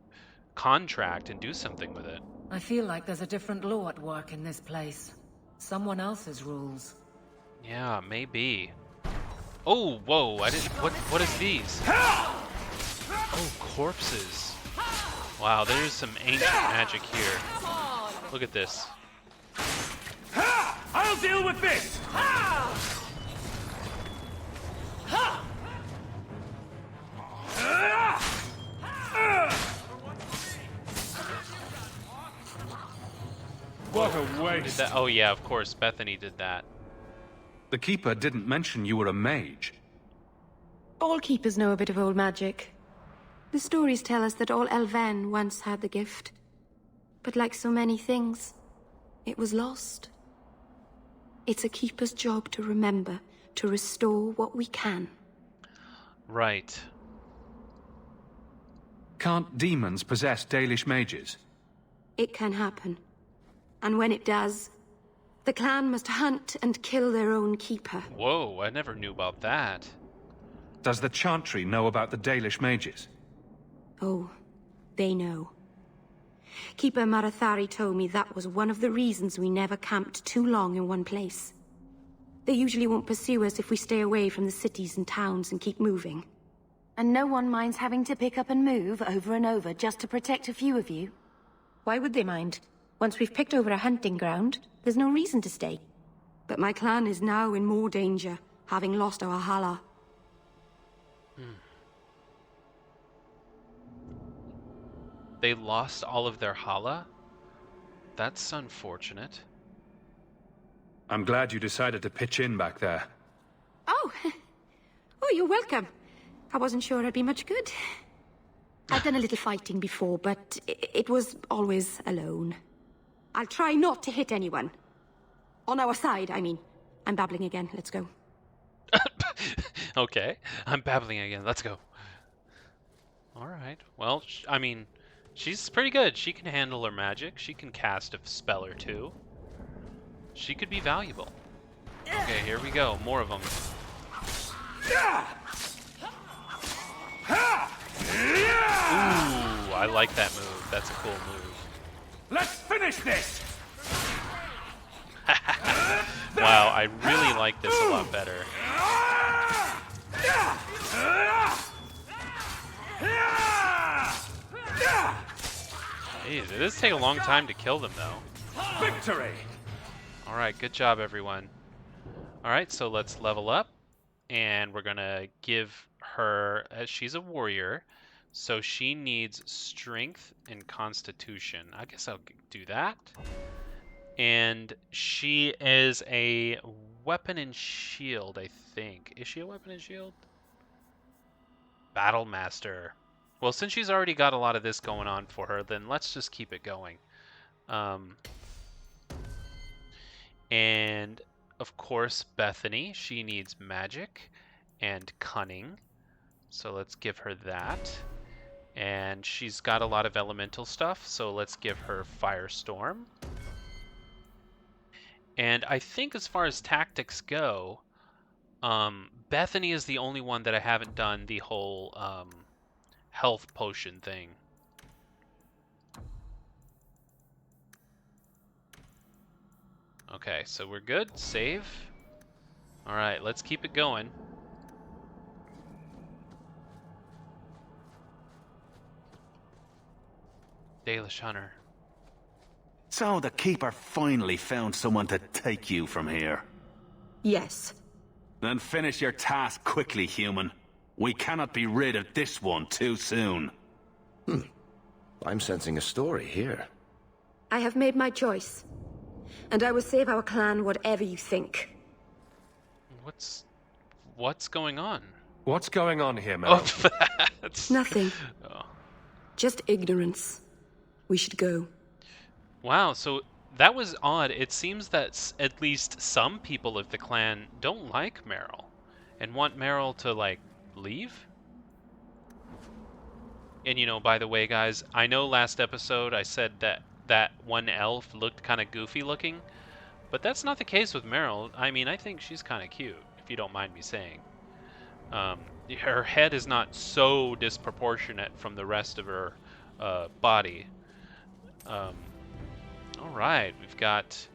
contract and do something with it. I feel like there's a different law at work in this place. Someone else's rules. Yeah, maybe. Oh, whoa, I didn't... What is these? Oh, corpses. Wow, there's some ancient magic here. Look at this. I'll deal with this! What a Who did waste. that? Oh yeah, of course, Bethany did that. The Keeper didn't mention you were a mage. All keepers know a bit of old magic. The stories tell us that all Elven once had the gift. But like so many things, it was lost. It's a keeper's job to remember, to restore what we can. Right. Can't demons possess Dalish mages? It can happen. And when it does, the clan must hunt and kill their own keeper. Whoa, I never knew about that. Does the Chantry know about the Dalish mages? Oh, they know. Keeper Marathari told me that was one of the reasons we never camped too long in one place. They usually won't pursue us if we stay away from the cities and towns and keep moving. And no one minds having to pick up and move over and over just to protect a few of you? Why would they mind? Once we've picked over a hunting ground, there's no reason to stay. But my clan is now in more danger, having lost our Hala. They lost all of their Hala? That's unfortunate. I'm glad you decided to pitch in back there. Oh! Oh, you're welcome. I wasn't sure I'd be much good. I've done a little fighting before, but it was always alone. I'll try not to hit anyone. On our side, I mean. I'm babbling again. Let's go. Okay, I'm babbling again. Let's go. Alright, well, I mean, she's pretty good. She can handle her magic. She can cast a spell or two. She could be valuable. Okay, here we go. More of them. Ooh, I like that move. That's a cool move. Let's finish this! Wow, I really like this a lot better. Jeez, it does take a long time to kill them, though. Victory! Alright, good job, everyone. Alright, so let's level up. And we're gonna give her, she's a warrior, so she needs strength and constitution. I guess I'll do that. And she is a weapon and shield, I think. Is she a weapon and shield? Battle Master. Well, since she's already got a lot of this going on for her, then let's just keep it going. And of course, Bethany, she needs magic and cunning. So let's give her that. And she's got a lot of elemental stuff, so let's give her Firestorm. And I think as far as tactics go, Bethany is the only one that I haven't done the whole health potion thing. Okay, so we're good. Save. Alright, let's keep it going. Dalish Hunter. So the Keeper finally found someone to take you from here. Yes. Then finish your task quickly, human. We cannot be rid of this one too soon. I'm sensing a story here. I have made my choice. And I will save our clan whatever you think. What's going on? What's going on here, Merrill? Nothing. Oh. Just ignorance. We should go. Wow, so that was odd. It seems that at least some people of the clan don't like Merrill and want Merrill to, like, leave. And, you know, by the way, guys, I know last episode I said that one elf looked kind of goofy looking, but that's not the case with Merrill. I mean, I think she's kind of cute, if you don't mind me saying. Her head is not so disproportionate from the rest of her body. Alright, we've got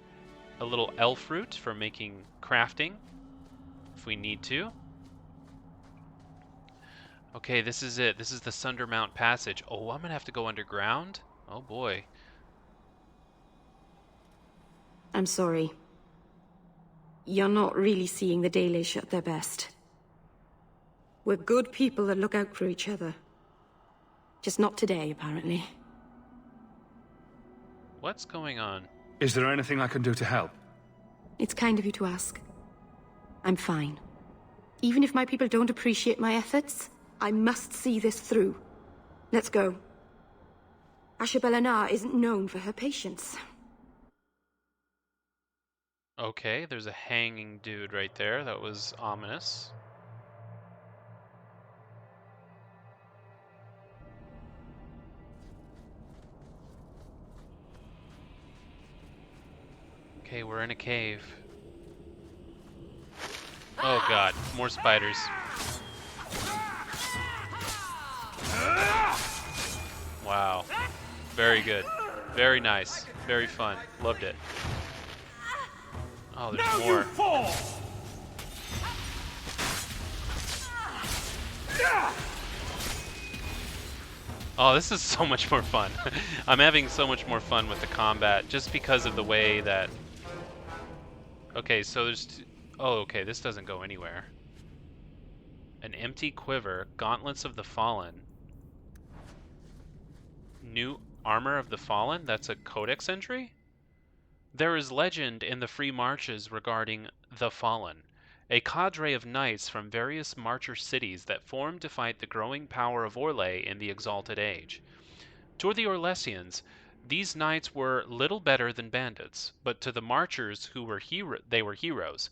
a little Elfroot for making crafting, if we need to. Okay, this is it. This is the Sundermount Passage. Oh, I'm gonna have to go underground? Oh boy. I'm sorry. You're not really seeing the Dalish at their best. We're good people that look out for each other. Just not today, apparently. What's going on? Is there anything I can do to help? It's kind of you to ask. I'm fine. Even if my people don't appreciate my efforts, I must see this through. Let's go. Ashabelanar isn't known for her patience. Okay, there's a hanging dude right there. That was ominous. Okay, we're in a cave. Oh god, more spiders. Wow. Very good. Very nice. Very fun. Loved it. Oh, there's more. Oh, this is so much more fun. I'm having so much more fun with the combat just because of the way that... Okay, so there's... Oh, okay, this doesn't go anywhere. An empty quiver, gauntlets of the fallen. New armor of the fallen? That's a codex entry? There is legend in the Free Marches regarding the Fallen, a cadre of knights from various Marcher cities that formed to fight the growing power of Orlais in the Exalted Age. To the Orlesians, these knights were little better than bandits, but to the Marchers they were heroes,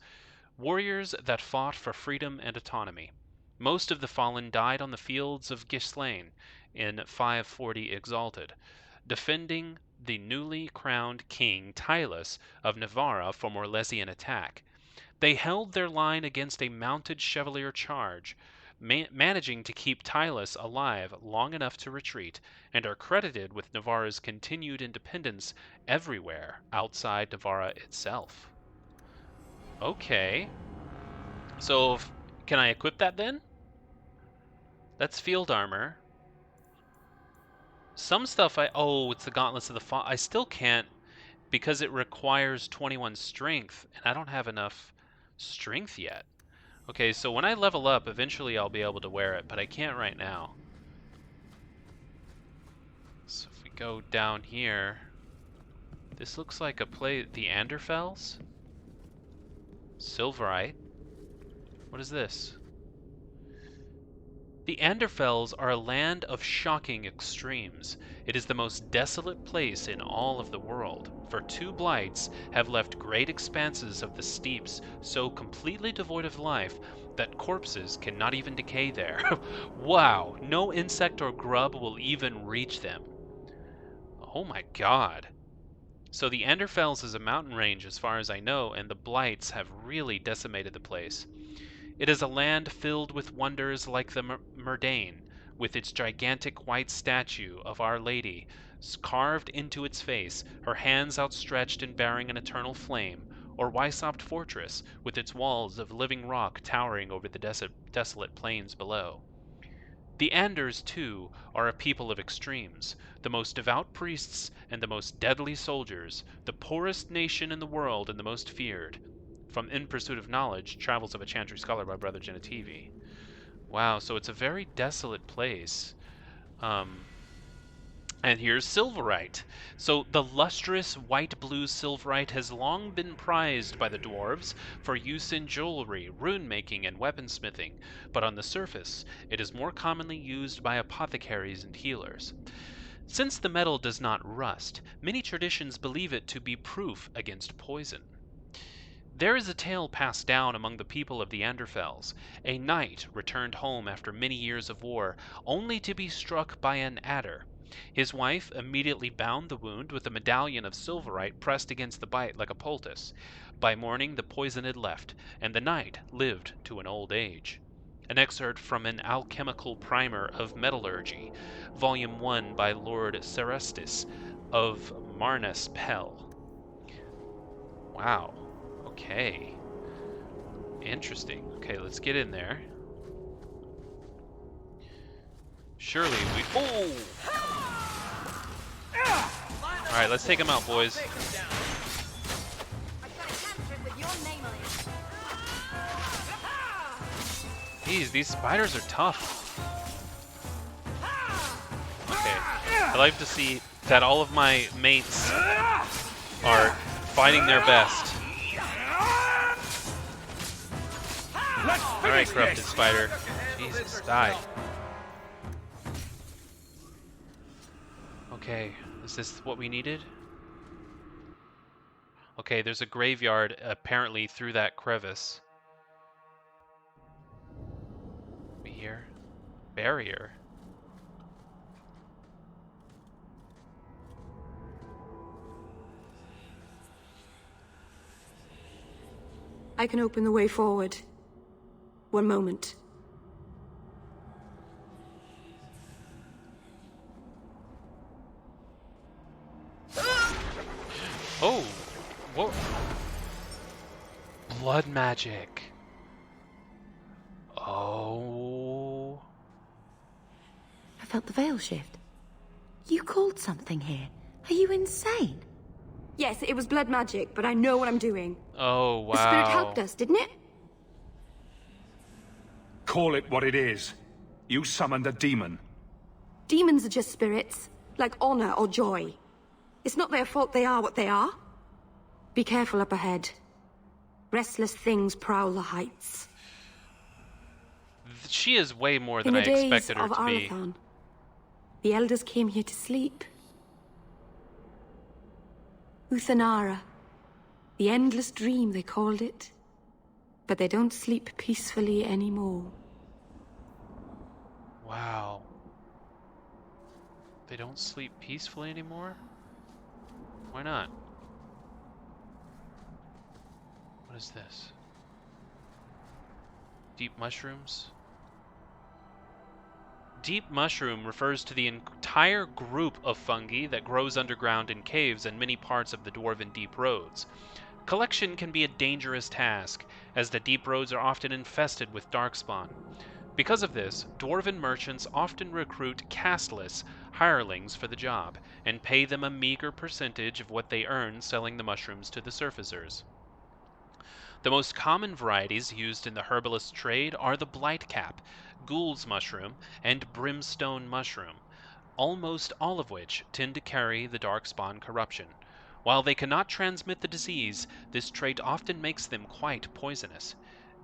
warriors that fought for freedom and autonomy. Most of the Fallen died on the fields of Ghislaine in 540 Exalted, defending the newly crowned king Tylus of Navarra from Orlesian attack. They held their line against a mounted Chevalier charge, managing to keep Tylus alive long enough to retreat, and are credited with Navarra's continued independence everywhere outside Navarra itself. Okay. So, can I equip that then? That's field armor. Some stuff oh, it's the gauntlets of the fall. I still can't because it requires 21 strength, and I don't have enough strength yet. Okay, so when I level up, eventually I'll be able to wear it, but I can't right now. So if we go down here, this looks like a place, the Anderfels? Silverite. What is this? The Anderfels are a land of shocking extremes. It is the most desolate place in all of the world, for two blights have left great expanses of the steeps so completely devoid of life that corpses cannot even decay there. Wow, no insect or grub will even reach them. Oh my god. So the Anderfels is a mountain range as far as I know, and the blights have really decimated the place. It is a land filled with wonders like the Murdain, with its gigantic white statue of Our Lady carved into its face, her hands outstretched and bearing an eternal flame, or Wysopt Fortress, with its walls of living rock towering over the desolate plains below. The Anders, too, are a people of extremes, the most devout priests and the most deadly soldiers, the poorest nation in the world and the most feared. From In Pursuit of Knowledge, Travels of a Chantry Scholar by Brother Genetivi. Wow, so it's a very desolate place. And here's Silverite. So the lustrous white-blue Silverite has long been prized by the dwarves for use in jewelry, rune-making, and weaponsmithing, but on the surface, it is more commonly used by apothecaries and healers. Since the metal does not rust, many traditions believe it to be proof against poison. There is a tale passed down among the people of the Anderfels. A knight returned home after many years of war, only to be struck by an adder. His wife immediately bound the wound with a medallion of Silverite pressed against the bite like a poultice. By morning the poison had left, and the knight lived to an old age. An excerpt from an alchemical primer of metallurgy, Volume 1 by Lord Serestus of Marnes Pell. Wow. Okay. Interesting. Okay, let's get in there. Surely we... Oh! Alright, let's take him out, boys. Jeez, these spiders are tough. Okay. I like to see that all of my mates are fighting their best. Alright, corrupted spider. Jesus, die. Okay, is this what we needed? Okay, there's a graveyard apparently through that crevice. Here? Barrier? I can open the way forward. One moment. Oh! Whoa! Blood magic. Oh. I felt the veil shift. You called something here. Are you insane? Yes, it was blood magic, but I know what I'm doing. Oh, wow. The spirit helped us, didn't it? Call it what it is. You summoned a demon. Demons are just spirits, like honor or joy. It's not their fault they are what they are. Be careful up ahead. Restless things prowl the heights. She is way more than I expected her to be. In the days of Arlathan, the elders came here to sleep. Uthanara. The endless dream, they called it. But they don't sleep peacefully anymore. Wow. They don't sleep peacefully anymore? Why not? What is this? Deep mushrooms? Deep mushroom refers to the entire group of fungi that grows underground in caves and many parts of the dwarven deep roads. Collection can be a dangerous task, as the deep roads are often infested with darkspawn. Because of this, dwarven merchants often recruit casteless hirelings for the job, and pay them a meager percentage of what they earn selling the mushrooms to the surfacers. The most common varieties used in the herbalist trade are the blightcap, ghoul's mushroom, and brimstone mushroom, almost all of which tend to carry the darkspawn corruption. While they cannot transmit the disease, this trait often makes them quite poisonous.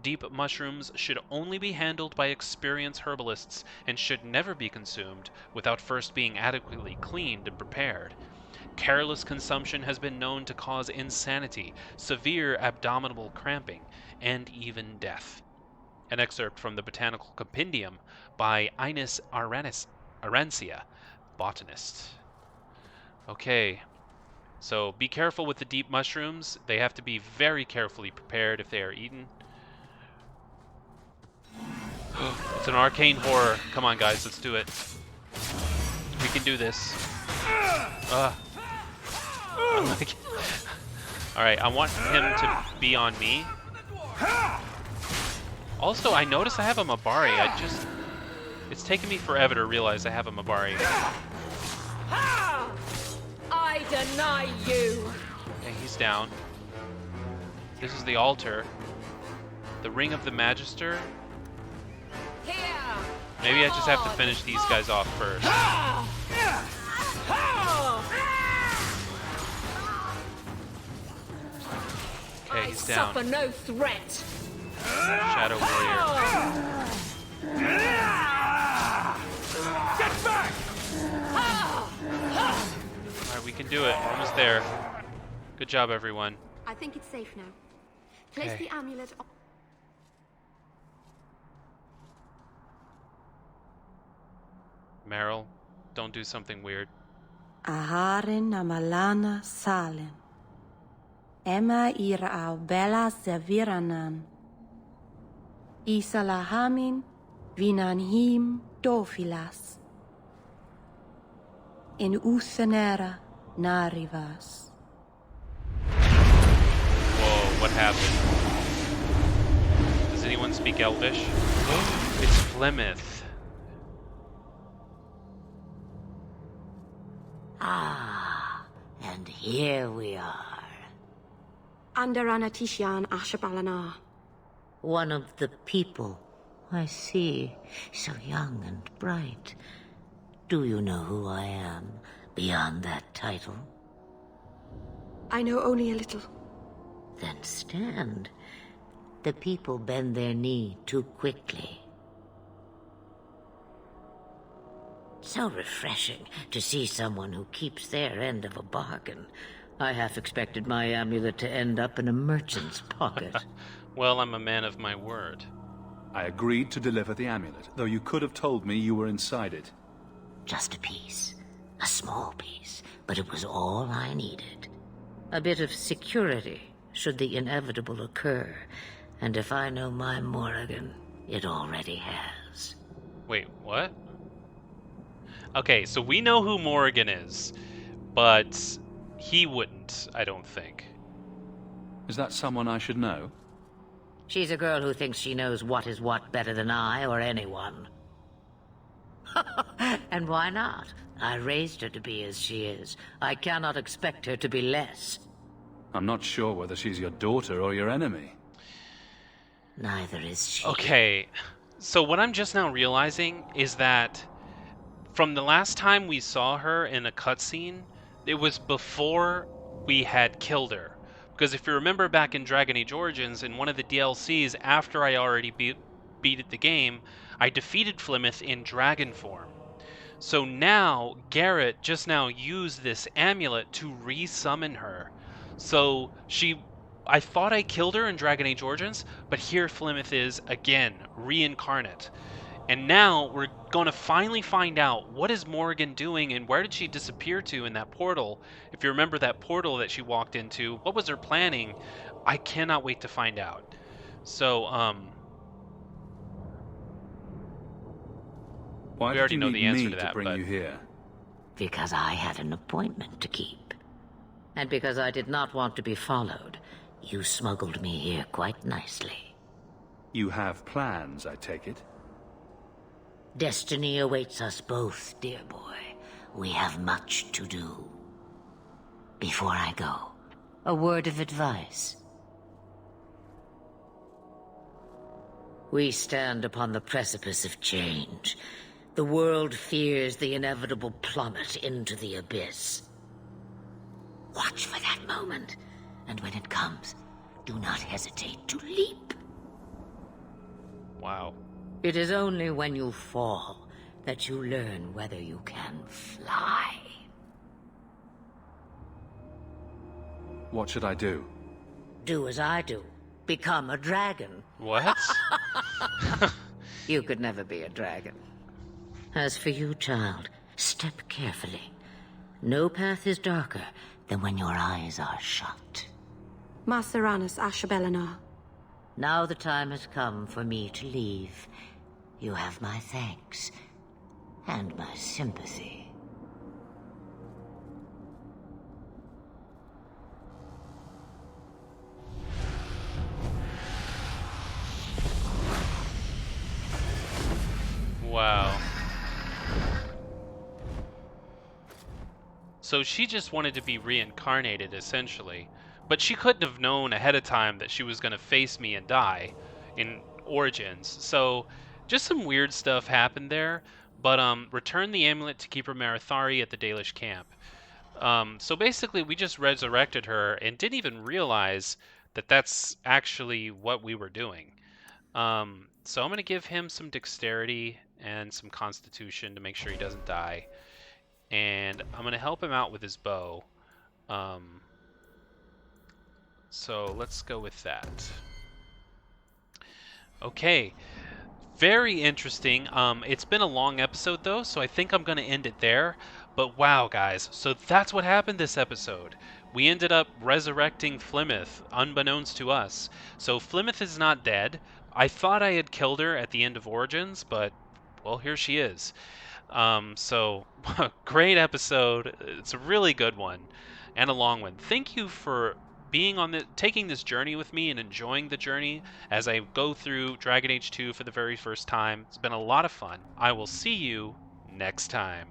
Deep mushrooms should only be handled by experienced herbalists and should never be consumed without first being adequately cleaned and prepared. Careless consumption has been known to cause insanity, severe abdominal cramping, and even death. An excerpt from the Botanical Compendium by Ines Arancia, botanist. Okay, so be careful with the deep mushrooms. They have to be very carefully prepared if they are eaten. It's an arcane horror. Come on, guys, let's do it. We can do this. Alright, I want him to be on me. Also, I noticed I have a Mabari. It's taken me forever to realize I have a Mabari. I deny you. Okay, he's down. This is the altar. The Ring of the Magister. Here. Maybe I just have to finish these guys off first. Okay, he's down. Suffer no threat. Shadow Warrior. Get back! Alright, we can do it. We're almost there. Good job, everyone. I think it's safe now. Place Okay. the amulet on. Merrill, don't do something weird. Aharin amalana salen. Emma ira au bella seviranan. Isalahamin vinanhim dofilas. In uthanera narivas. Whoa, what happened? Does anyone speak Elvish? It's Plymouth. Ah, and here we are. Anderanatishan Ashabalana. One of the people. I see. So young and bright. Do you know who I am, beyond that title? I know only a little. Then stand. The people bend their knee too quickly. So refreshing to see someone who keeps their end of a bargain. I half expected my amulet to end up in a merchant's pocket. Well, I'm a man of my word. I agreed to deliver the amulet, though you could have told me you were inside it. Just a piece. A small piece, but it was all I needed. A bit of security, should the inevitable occur. And if I know my Morrigan, it already has. Wait, what? Okay, so we know who Morrigan is, but he wouldn't, I don't think. Is that someone I should know? She's a girl who thinks she knows what is what better than I or anyone. And why not? I raised her to be as she is. I cannot expect her to be less. I'm not sure whether she's your daughter or your enemy. Neither is she. Okay, so what I'm just now realizing is that from the last time we saw her in a cutscene, it was before we had killed her. Because if you remember back in Dragon Age Origins, in one of the DLCs, after I already beat the game, I defeated Flemeth in dragon form. So now, Garrett just now used this amulet to re-summon her. So I thought I killed her in Dragon Age Origins, but here Flemeth is again, reincarnate. And now we're going to finally find out what is Morrigan doing and where did she disappear to in that portal. If you remember that portal that she walked into, what was her planning? I cannot wait to find out. So, Why we already did you know need the answer me to that, bring but you here? Because I had an appointment to keep. And because I did not want to be followed, you smuggled me here quite nicely. You have plans, I take it? Destiny awaits us both, dear boy. We have much to do. Before I go, a word of advice. We stand upon the precipice of change. The world fears the inevitable plummet into the abyss. Watch for that moment, and when it comes, do not hesitate to leap. wow. It is only when you fall that you learn whether you can fly. What should I do? Do as I do. Become a dragon. What? You could never be a dragon. As for you, child, step carefully. No path is darker than when your eyes are shut. Master Anus Ashabelinar. Now the time has come for me to leave. You have my thanks and my sympathy. Wow. So she just wanted to be reincarnated, essentially. But she couldn't have known ahead of time that she was going to face me and die in Origins. So just some weird stuff happened there. But return the amulet to Keeper Marithari at the Dalish Camp. So basically we just resurrected her and didn't even realize that that's actually what we were doing. So I'm going to give him some dexterity and some constitution to make sure he doesn't die. And I'm going to help him out with his bow. So let's go with that. Okay. Very interesting. It's been a long episode though, so I think I'm going to end it there. But wow, guys. So that's what happened this episode. We ended up resurrecting Flemeth, unbeknownst to us. So Flemeth is not dead. I thought I had killed her at the end of Origins, but, well, here she is. So, great episode. It's a really good one, and a long one. Thank you for taking this journey with me and enjoying the journey as I go through Dragon Age 2 for the very first time. It's been a lot of fun. I will see you next time.